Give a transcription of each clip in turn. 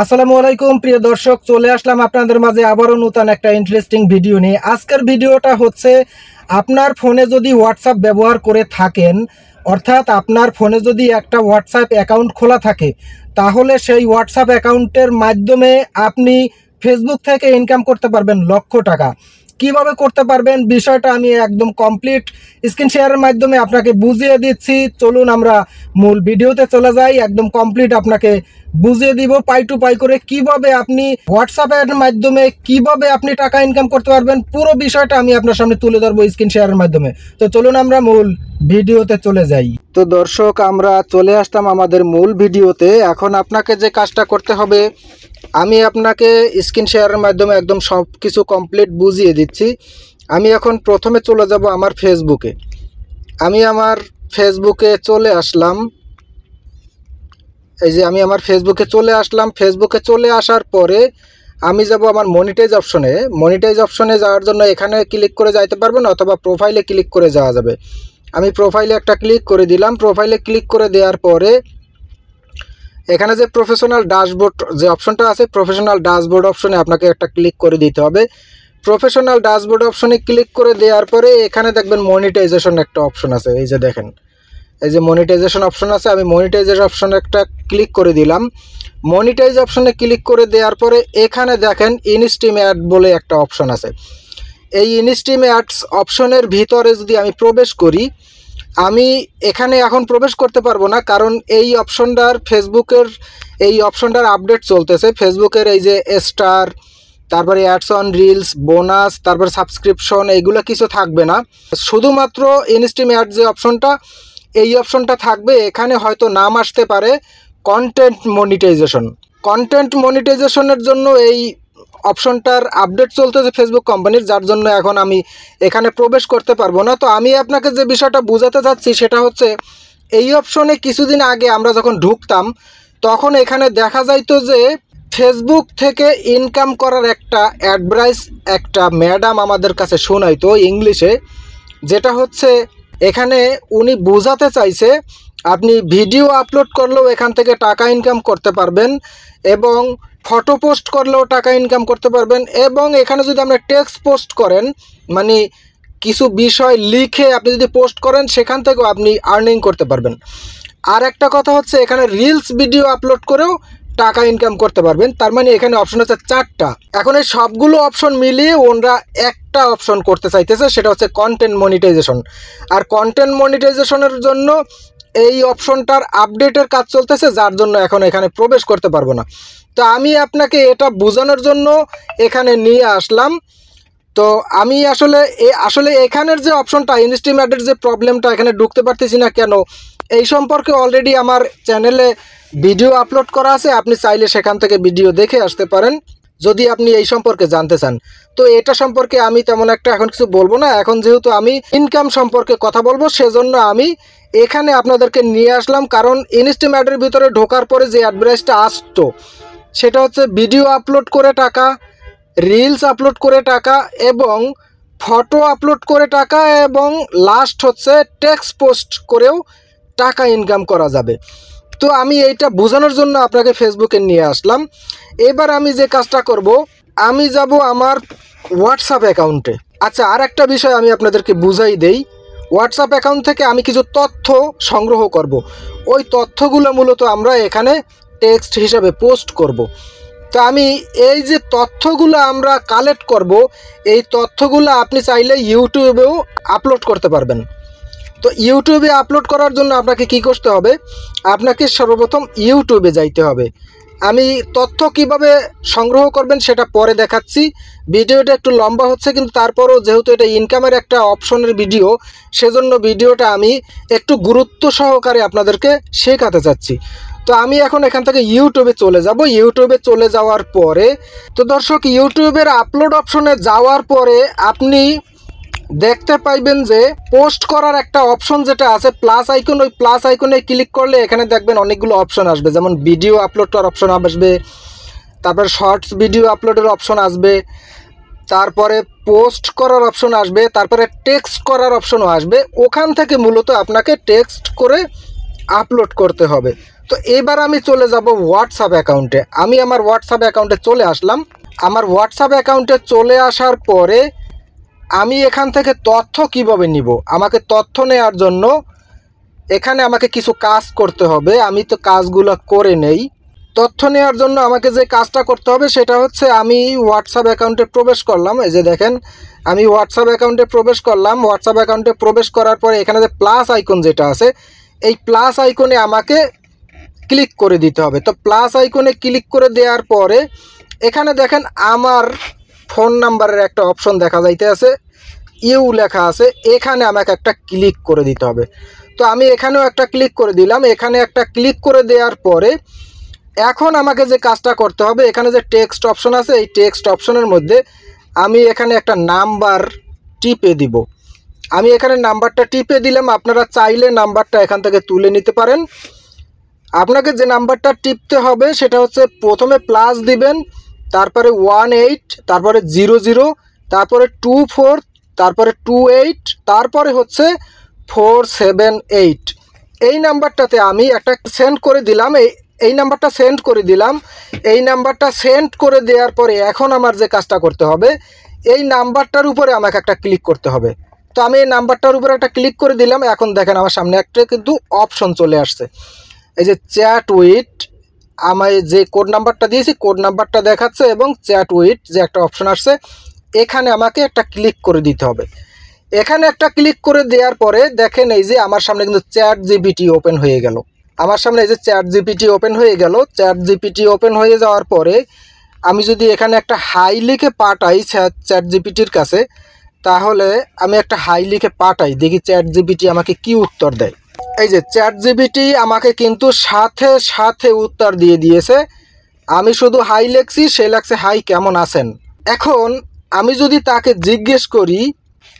আসসালামু আলাইকুম প্রিয় দর্শক, চলে আসলাম আপনাদের মাঝে আবারও নতুন একটা ইন্টারেস্টিং ভিডিও নিয়ে। আজকের ভিডিওটা হচ্ছে, আপনার ফোনে যদি হোয়াটসঅ্যাপ ব্যবহার করে থাকেন, অর্থাৎ আপনার ফোনে যদি একটা হোয়াটসঅ্যাপ অ্যাকাউন্ট খোলা থাকে, তাহলে সেই হোয়াটসঅ্যাপ অ্যাকাউন্টের মাধ্যমে আপনি ফেসবুক থেকে ইনকাম করতে পারবেন লক্ষ টাকা। কিভাবে করতে পারবেন বিষয়টা আমি একদম কমপ্লিট স্ক্রিন শেয়ারের মাধ্যমে আপনাকে বুঝিয়ে দিচ্ছি। চলুন আমরা মূল ভিডিওতে চলে যাই, একদম কমপ্লিট আপনাকে বুঝিয়ে দিব পাই টু পাই করে কিভাবে আপনি হোয়াটসঅ্যাপের মাধ্যমে কিভাবে আপনি টাকা ইনকাম করতে পারবেন। পুরো বিষয়টা আমি আপনার সামনে তুলে ধরবো স্ক্রিন শেয়ারের মাধ্যমে। তো চলুন আমরা মূল ভিডিওতে চলে যাই। তো দর্শক, আমরা চলে আসলাম আমাদের মূল ভিডিওতে। এখন আপনাকে যে কাজটা করতে হবে, আমি আপনাকে স্ক্রিন শেয়ারের মাধ্যমে একদম সব কিছু কমপ্লিট বুঝিয়ে দিচ্ছি। আমি এখন প্রথমে চলে যাব আমার ফেসবুকে। আমি আমার ফেসবুকে চলে আসলাম। এই যে আমি আমার ফেসবুকে চলে আসলাম। ফেসবুকে চলে আসার পরে আমি যাব আমার মনিটাইজ অপশনে। মনিটাইজ অপশনে যাওয়ার জন্য এখানে ক্লিক করে যাইতে পারবেন, অথবা প্রোফাইলে ক্লিক করে যাওয়া যাবে। আমি প্রোফাইলে একটা ক্লিক করে দিলাম। প্রোফাইলে ক্লিক করে দেওয়ার পরে এখানে যে প্রফেশনাল ড্যাশবোর্ড যে অপশনটা আছে, প্রফেশনাল ড্যাশবোর্ড অপশনে আপনাকে একটা ক্লিক করে দিতে হবে। প্রফেশনাল ড্যাশবোর্ড অপশনে ক্লিক করে দেওয়ার পরে এখানে দেখবেন মনিটাইজেশন একটা অপশন আছে। এই যে দেখেন, এই যে মনিটাইজেশন অপশন আছে। আমি মনিটাইজেশন অপশনে একটা ক্লিক করে দিলাম। মনিটাইজ অপশনে ক্লিক করে দেওয়ার পরে এখানে দেখেন ইনস্ট্রিম অ্যাড বলে একটা অপশন আছে। এই ইনস্ট্রিম অ্যাডস অপশনের ভিতরে যদি আমি প্রবেশ করি, আমি এখানে এখন প্রবেশ করতে পারবো না, কারণ এই অপশনটার ফেসবুকের এই অপশনটার আপডেট চলতেছে। ফেসবুকের এই যে স্টার, তারপরে অ্যাডস অন রিলস, বোনাস, তারপরে সাবস্ক্রিপশন, এইগুলো কিছু থাকবে না। শুধুমাত্র ইনস্ট্রিম অ্যাড যে অপশনটা, এই অপশনটা থাকবে। এখানে হয়তো নাম আসতে পারে কন্টেন্ট মনিটাইজেশন। কন্টেন্ট মনিটাইজেশনের জন্য এই অপশনটার আপডেট চলতেছে ফেসবুক কোম্পানির, যার জন্য এখন আমি এখানে প্রবেশ করতে পারবো না। তো আমি আপনাকে যে বিষয়টা বোঝাতে চাচ্ছি সেটা হচ্ছে, এই অপশনে কিছুদিন আগে আমরা যখন ঢুকতাম, তখন এখানে দেখা যাইতো যে ফেসবুক থেকে ইনকাম করার একটা অ্যাডভাইস একটা ম্যাডাম আমাদের কাছে শোনাইতো ইংলিশে। যেটা হচ্ছে, এখানে উনি বোঝাতে চাইছে আপনি ভিডিও আপলোড করলেও এখান থেকে টাকা ইনকাম করতে পারবেন, এবং ফটো পোস্ট করলেও টাকা ইনকাম করতে পারবেন, এবং এখানে যদি আপনি টেক্সট পোস্ট করেন, মানে কিছু বিষয় লিখে আপনি যদি পোস্ট করেন, সেখান থেকেও আপনি আর্নিং করতে পারবেন। আর একটা কথা হচ্ছে, এখানে রিলস ভিডিও আপলোড করেও টাকা ইনকাম করতে পারবেন। তার মানে এখানে অপশন হচ্ছে 4টা। এখন এই সবগুলো অপশন মিলিয়ে ওনারা একটা অপশন করতে চাইতেছে, সেটা হচ্ছে কন্টেন্ট মনিটাইজেশন। আর কন্টেন্ট মনিটাইজেশনের জন্য এই অপশনটার আপডেটের কাজ চলতেছে, যার জন্য এখন এখানে প্রবেশ করতে পারবো না। তো আমি আপনাকে এটা বোঝানোর জন্য এখানে নিয়ে আসলাম। তো আমি আসলে এখানের যে অপশনটা ইনস্ট্রিম অ্যাডের যে প্রবলেমটা, এখানে ঢুকতে পারতেছি না কেন, এই সম্পর্কে অলরেডি আমার চ্যানেলে ভিডিও আপলোড করা আছে। আপনি চাইলে সেখান থেকে ভিডিও দেখে আসতে পারেন যদি আপনি এই সম্পর্কে জানতে চান। তো এটা সম্পর্কে আমি তেমন একটা এখন কিছু বলবো না। এখন যেহেতু আমি ইনকাম সম্পর্কে কথা বলবো, সেজন্য আমি এখানে আপনাদেরকে নিয়ে আসলাম। কারণ ইনস্ট্রিম অ্যাডের ভিতরে ঢোকার পরে যে অ্যাডভাইসটা আসতো, সেটা হচ্ছে ভিডিও আপলোড করে টাকা, রিলস আপলোড করে টাকা, এবং ফটো আপলোড করে টাকা, এবং লাস্ট হচ্ছে টেক্সট পোস্ট করেও টাকা ইনকাম করা যাবে। তো আমি এইটা বোঝানোর জন্য আপনাকে ফেসবুকে নিয়ে আসলাম। এবার আমি যে কাজটা করব, আমি যাব আমার হোয়াটসঅ্যাপ অ্যাকাউন্টে। আচ্ছা, আর একটা বিষয় আমি আপনাদেরকে বুঝাই দেই। হোয়াটসঅ্যাপ অ্যাকাউন্ট থেকে আমি কিছু তথ্য সংগ্রহ করব। ওই তথ্যগুলো মূলত আমরা এখানে টেক্সট হিসাবে পোস্ট করব। তো আমি এই যে তথ্যগুলো আমরা কালেক্ট করব, এই তথ্যগুলো আপনি চাইলে ইউটিউবেও আপলোড করতে পারবেন। তো ইউটিউবে আপলোড করার জন্য আপনাকে কি করতে হবে, আপনাকে সর্বপ্রথম ইউটিউবে যাইতে হবে। আমি তথ্য কিভাবে সংগ্রহ করবেন সেটা পরে দেখাচ্ছি। ভিডিওটা একটু লম্বা হচ্ছে, কিন্তু তারপরও যেহেতু এটা ইনকামের একটা অপশনের ভিডিও, সেজন্য ভিডিওটা আমি একটু গুরুত্ব সহকারে আপনাদেরকে শেখাতে চাচ্ছি। তো আমি এখন এখান থেকে ইউটিউবে চলে যাব। ইউটিউবে চলে যাওয়ার পরে, তো দর্শক, ইউটিউবের আপলোড অপশনে যাওয়ার পরে আপনি দেখতে পাইবেন যে পোস্ট করার একটা অপশন যেটা আছে প্লাস আইকন, ওই প্লাস আইকনে ক্লিক করলে এখানে দেখবেন অনেকগুলো অপশন আসবে। যেমন ভিডিও আপলোড করার অপশন আসবে, তারপরে শর্টস ভিডিও আপলোডের অপশন আসবে, তারপরে পোস্ট করার অপশন আসবে, তারপরে টেক্সট করার অপশনও আসবে। ওখান থেকে মূলত আপনাকে টেক্সট করে আপলোড করতে হবে। তো এবার আমি চলে যাব হোয়াটসঅ্যাপ অ্যাকাউন্টে। আমি আমার হোয়াটসঅ্যাপ অ্যাকাউন্টে চলে আসলাম। আমার হোয়াটসঅ্যাপ অ্যাকাউন্টে চলে আসার পরে আমি এখান থেকে তথ্য কিভাবে নিব, আমাকে তথ্য নেওয়ার জন্য এখানে আমাকে কিছু কাজ করতে হবে। আমি তো কাজগুলো করে নেই। তথ্য নেওয়ার জন্য আমাকে যে কাজটা করতে হবে সেটা হচ্ছে আমি হোয়াটসঅ্যাপ অ্যাকাউন্টে প্রবেশ করলাম। এই যে দেখেন, আমি হোয়াটসঅ্যাপ অ্যাকাউন্টে প্রবেশ করলাম। হোয়াটসঅ্যাপ অ্যাকাউন্টে প্রবেশ করার পরে এখানে যে প্লাস আইকন যেটা আছে, এই প্লাস আইকনে আমাকে ক্লিক করে দিতে হবে। তো প্লাস আইকনে ক্লিক করে দেওয়ার পরে এখানে দেখেন আমার ফোন নাম্বারের একটা অপশন দেখা যাইতে আছে, ইউ লেখা আছে, এখানে আমাকে একটা ক্লিক করে দিতে হবে। তো আমি এখানেও একটা ক্লিক করে দিলাম। এখানে একটা ক্লিক করে দেওয়ার পরে এখন আমাকে যে কাজটা করতে হবে, এখানে যে টেক্সট অপশন আছে, এই টেক্সট অপশনের মধ্যে আমি এখানে একটা নাম্বার টিপে দিব। আমি এখানে নাম্বারটা টিপে দিলাম। আপনারা চাইলে নাম্বারটা এখান থেকে তুলে নিতে পারেন। আপনাকে যে নাম্বারটা টিপতে হবে সেটা হচ্ছে প্রথমে প্লাস দিবেন, তারপরে 18, তারপরে 00, তারপরে 24, তারপরে 28, তারপরে হচ্ছে 478। এই নাম্বারটাতে আমি একটা সেন্ড করে দিলাম। এই নাম্বারটা সেন্ড করে দিলাম। এই নাম্বারটা সেন্ড করে দেওয়ার পরে এখন আমার যে কাজটা করতে হবে, এই নাম্বারটার উপরে আমাকে একটা ক্লিক করতে হবে। তো আমি এই নাম্বারটার উপরে একটা ক্লিক করে দিলাম। এখন দেখেন আমার সামনে একটা কিন্তু অপশন চলে আসছে, এই যে চ্যাট উইথ। আমি যে কোড নাম্বারটা দিয়েছি কোড নাম্বারটা দেখাচ্ছে এবং চ্যাট উইথ যে একটা অপশন আসছে, এখানে আমাকে একটা ক্লিক করে দিতে হবে। এখানে একটা ক্লিক করে দেওয়ার পরে দেখেন এই যে আমার সামনে কিন্তু চ্যাট জিপিটি ওপেন হয়ে গেল। আমার সামনে এই যে চ্যাট জিপিটি ওপেন হয়ে গেল। চ্যাট জিপিটি ওপেন হয়ে যাওয়ার পরে আমি যদি এখানে একটা হাই লিখে পাঠাই চ্যাট জিপিটির কাছে, তাহলে আমি একটা হাই লিখে পাঠাই, দেখি চ্যাট জিপিটি আমাকে কি উত্তর দেয়। এই যে চ্যাট জিপিটি আমাকে কিন্তু সাথে সাথে উত্তর দিয়ে দিয়েছে। আমি শুধু হাই লিখছি, সে লাগছে হাই কেমন আছেন। এখন আমি যদি তাকে জিজ্ঞেস করি,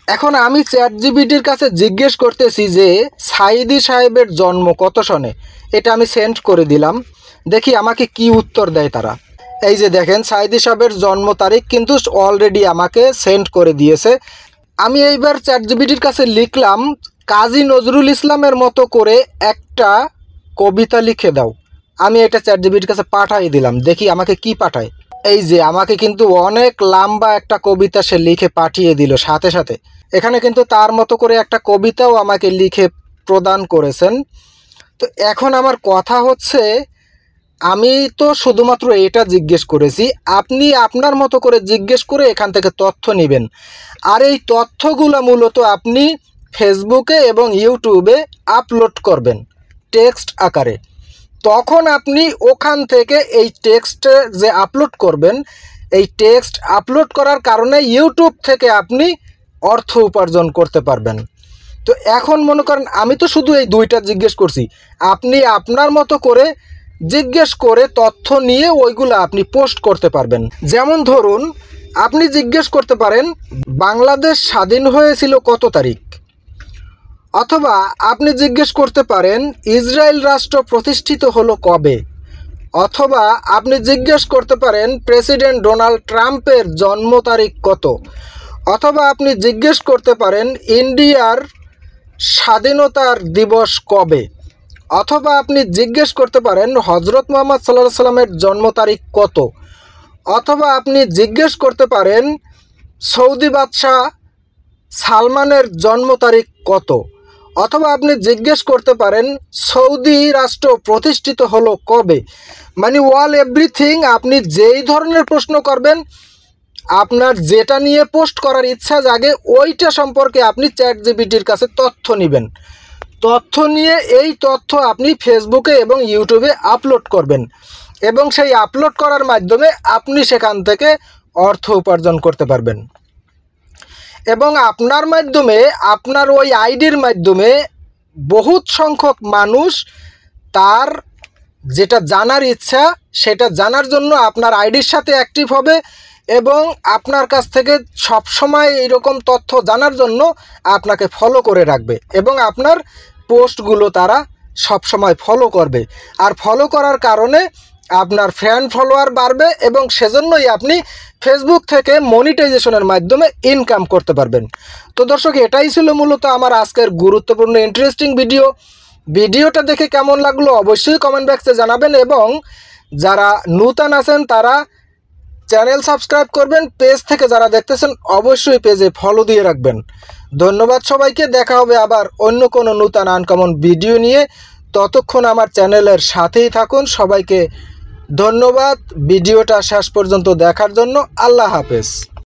এখন আমি চ্যাট জিপিটির কাছে জিজ্ঞেস করতেছি যে সাইদি সাহেবের জন্ম কত সনে, এটা আমি সেন্ড করে দিলাম। দেখি আমাকে কি উত্তর দেয় তারা। এই যে দেখেন সাইদি সাহেবের জন্ম তারিখ কিন্তু অলরেডি আমাকে সেন্ড করে দিয়েছে। আমি এইবার চ্যাট জিপিটির কাছে লিখলাম, কাজী নজরুল ইসলামের মতো করে একটা কবিতা লিখে দাও। আমি এটা চ্যাট জিপিটির কাছে পাঠিয়ে দিলাম, দেখি আমাকে কি পাঠায়। এই যে আমাকে কিন্তু অনেক লম্বা একটা কবিতা সে লিখে পাঠিয়ে দিল সাথে সাথে। এখানে কিন্তু তার মতো করে একটা কবিতাও আমাকে লিখে প্রদান করেছেন। তো এখন আমার কথা হচ্ছে, আমি তো শুধুমাত্র এটা জিজ্ঞেস করেছি, আপনি আপনার মতো করে জিজ্ঞেস করে এখান থেকে তথ্য নেবেন। আর এই তথ্যগুলো মূলত আপনি ফেসবুকে এবং ইউটিউবে আপলোড করবেন টেক্সট আকারে। তখন আপনি ওখান থেকে এই টেক্সট যে আপলোড করবেন, এই টেক্সট আপলোড করার কারণে ইউটিউব থেকে আপনি অর্থ উপার্জন করতে পারবেন। তো এখন মনে করেন আমি তো শুধু এই দুইটা জিজ্ঞেস করছি, আপনি আপনার মতো করে জিজ্ঞেস করে তথ্য নিয়ে ওইগুলো আপনি পোস্ট করতে পারবেন। যেমন ধরুন আপনি জিজ্ঞেস করতে পারেন বাংলাদেশ স্বাধীন হয়েছিল কত তারিখ, অথবা আপনি জিজ্ঞেস করতে পারেন ইসরায়েল রাষ্ট্র প্রতিষ্ঠিত হলো কবে, অথবা আপনি জিজ্ঞেস করতে পারেন প্রেসিডেন্ট ডোনাল্ড ট্রাম্পের জন্ম তারিখ কত, অথবা আপনি জিজ্ঞেস করতে পারেন ইন্ডিয়ার স্বাধীনতার দিবস কবে, অথবা আপনি জিজ্ঞেস করতে পারেন হজরত মুহাম্মদ সাল্লাল্লাহু আলাইহি সাল্লামের জন্ম তারিখ কত, অথবা আপনি জিজ্ঞেস করতে পারেন সৌদি বাদশাহ সালমানের জন্ম তারিখ কত, অথবা আপনি জিজ্ঞেস করতে পারেন সৌদি রাষ্ট্র প্রতিষ্ঠিত হলো কবে। মানে অল এভরিথিং, আপনি যেই ধরনের প্রশ্ন করবেন, আপনার যেটা নিয়ে পোস্ট করার ইচ্ছা জাগে ওইটা সম্পর্কে আপনি চ্যাট জিপিটির কাছে তথ্য নেবেন। তথ্য নিয়ে এই তথ্য আপনি ফেসবুকে এবং ইউটিউবে আপলোড করবেন এবং সেই আপলোড করার মাধ্যমে আপনি সেখান থেকে অর্থ উপার্জন করতে পারবেন। এবং আপনার মাধ্যমে, আপনার ওই আইডির মাধ্যমে বহুত সংখ্যক মানুষ তার যেটা জানার ইচ্ছা সেটা জানার জন্য আপনার আইডির সাথে অ্যাক্টিভ হবে এবং আপনার কাছ থেকে সবসময় এইরকম তথ্য জানার জন্য আপনাকে ফলো করে রাখবে এবং আপনার পোস্টগুলো তারা সবসময় ফলো করবে। আর ফলো করার কারণে আপনার ফ্যান ফলোয়ার বাড়বে এবং সেজন্যই আপনি ফেসবুক থেকে মনিটাইজেশনের মাধ্যমে ইনকাম করতে পারবেন। তো দর্শক, এটাই ছিল মূলত আমার আজকের গুরুত্বপূর্ণ ইন্টারেস্টিং ভিডিও। ভিডিওটা দেখে কেমন লাগলো অবশ্যই কমেন্ট বক্সে জানাবেন, এবং যারা নতুন আছেন তারা চ্যানেল সাবস্ক্রাইব করবেন, পেজ থেকে যারা দেখতেছেন অবশ্যই পেজে ফলো দিয়ে রাখবেন। ধন্যবাদ সবাইকে, দেখা হবে আবার অন্য কোনো নতুন আনকমন ভিডিও নিয়ে। ততক্ষণ আমার চ্যানেলের সাথেই থাকুন। সবাইকে ধন্যবাদ ভিডিওটা শেষ পর্যন্ত দেখার জন্য। আল্লাহ হাফেজ।